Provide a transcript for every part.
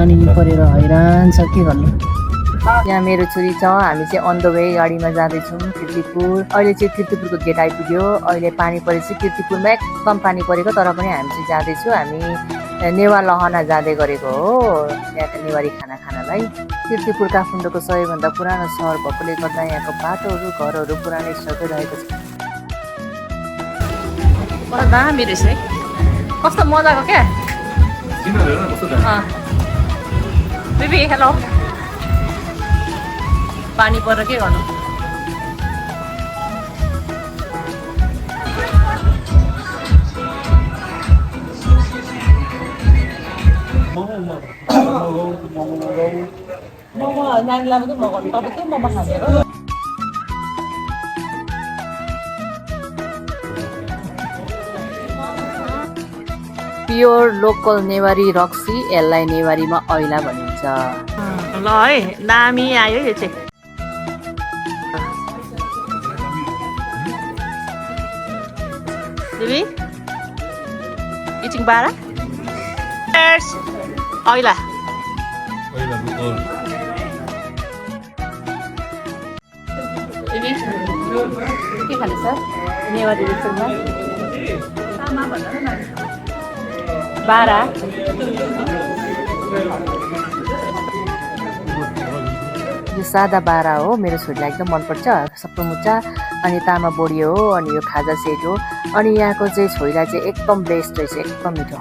पानी परेर हैरान छ के गर्नु। यहाँ मेरो छोरी छ, हामी चाहिँ अन द वे गाडीमा जाँदैछौँ किर्तिपुर। अहिले चाहिँ किर्तिपुरको गेट आइपुग्यो। अहिले पानी परेपछि किर्तिपुरमा एकदम पानी परेको, तर पनि हामी चाहिँ जाँदैछौँ। हामी नेवा लहना जाँदै गरेको हो यहाँको नेवारी खाना खानलाई। किर्तिपुर काठमाडौँको सबैभन्दा पुरानो सहर भएकोले गर्दा यहाँको बाटोहरू घरहरू पुरानै स्टाइलकै रहेको छ। दामी रहेछ है, कस्तो मजाको क्या। बेबी हेलो, पानी परेर के गर्नु। प्योर लोकल नेवारी रक्सी, यसलाई नेवारीमा ऐला भनिन्छ। ल है, दामी आयो यो चाहिँ। Baby, eating bara? Yes. Oila. Oila betul. Baby, के खाँदैछ? नेवारी रेस्टुरेन्टमा बारा। यो सादा बारा हो, मेरो छोरीलाई एकदम मनपर्छ। सबै मुचा अनि तामा बोडी हो, अनि यो खाजा सेट हो। अनि यहाँको चाहिँ छोरीलाई चाहिँ एकदम बेस्ट रहेछ, एकदम मिठो।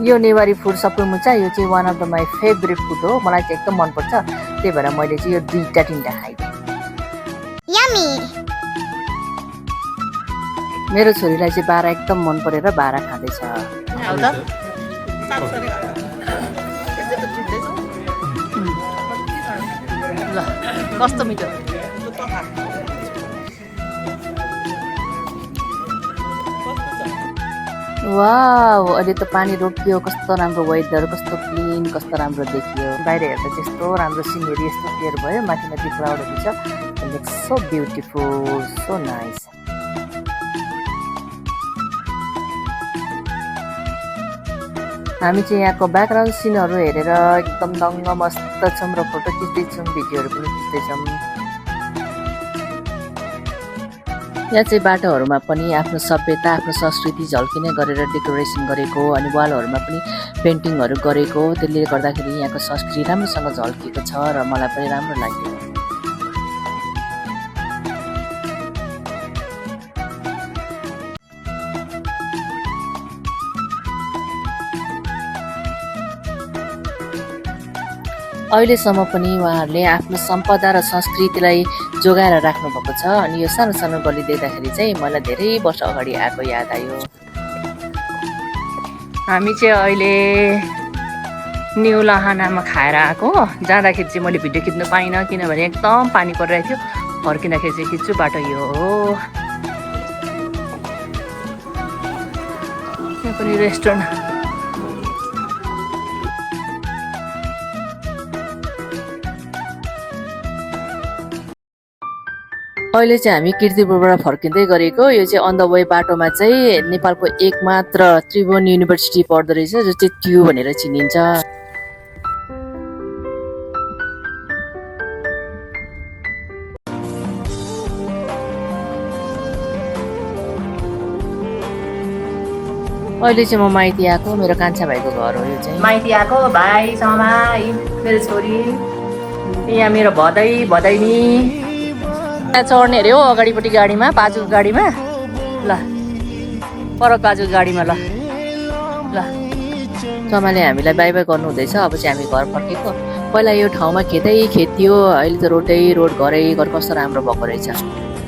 यो नेवारी फुड सबै मुचा, यो चाहिँ one of the my favourite food हो। मलाई चाहिँ एकदम मनपर्छ, त्यही भएर मैले चाहिँ यो 2-3टा खाइदिएँ। मेरो छोरीलाई चाहिँ बारा एकदम मन परेर बारा खाँदैछ। ल कस्तो मिठो। वाउ, अहिले त पानी रोकियो। कस्तो राम्रो वेदर, कस्तो क्लिन, कस्तो राम्रो देखियो। बाहिर हेर्दा चाहिँ यस्तो राम्रो सिनेरी, यस्तो क्लियर भयो। माथि माथि क्लाउडहरू छ। It looks so beautiful, so nice. हामी चाहिँ यहाँको ब्याकग्राउन्ड सिनहरू हेरेर एकदम दङ्ग मस्त छौँ र फोटो खिच्दैछौँ, भिडियोहरू पनि खिच्दैछौँ। यहाँ चाहिँ बाटोहरूमा पनि आफ्नो सभ्यता, आफ्नो संस्कृति झल्किने गरेर डेकोरेसन गरेको, अनि वालहरूमा पनि पेन्टिङहरू गरेको। त्यसले गर्दाखेरि यहाँको संस्कृति राम्रोसँग झल्किएको छ र मलाई पनि राम्रो लाग्यो। अहिलेसम्म पनि उहाँहरूले आफ्नो सम्पदा र संस्कृतिलाई जोगाएर राख्नुभएको छ। अनि यो सानो सानो गली देख्दाखेरि चाहिँ मलाई धेरै वर्ष अगाडि आएको याद आयो। हामी चाहिँ अहिले न्यू लहानामा खाएर आएको। जाँदाखेरि चाहिँ मैले भिडियो खिच्नु पाइनँ, किनभने एकदम पानी परिरहेको थियो। फर्किँदाखेरि चाहिँ खिच्छु। बाटो यो हो। यहाँ पनि रेस्टुरेन्ट। अहिले चाहिँ हामी किर्तिपुरबाट फर्किँदै गरेको। यो चाहिँ अन द वे बाटोमा चाहिँ नेपालको एकमात्र त्रिभुवन युनिभर्सिटी पर्दो रहेछ, जो चाहिँ ट्यु भनेर चिनिन्छ। अहिले चाहिँ म माइती आएको, मेरो कान्छा भाइको घर हो। यो चाहिँ माइती आएको भाइ समाई, मेरो छोरी, यहाँ मेरो भदैनी चढ्ने अरे हो अगाडिपट्टि गाडीमा, बाजुको गाडीमा। ल पर बाजुको गाडीमा। ल ल समाले हामीलाई बाई बाई गर्नु हुँदैछ। अब चाहिँ हामी घर फर्केको। पहिला यो ठाउँमा खेत थियो, अहिले त रोड घरै घर कस्तो राम्रो भएको रहेछ।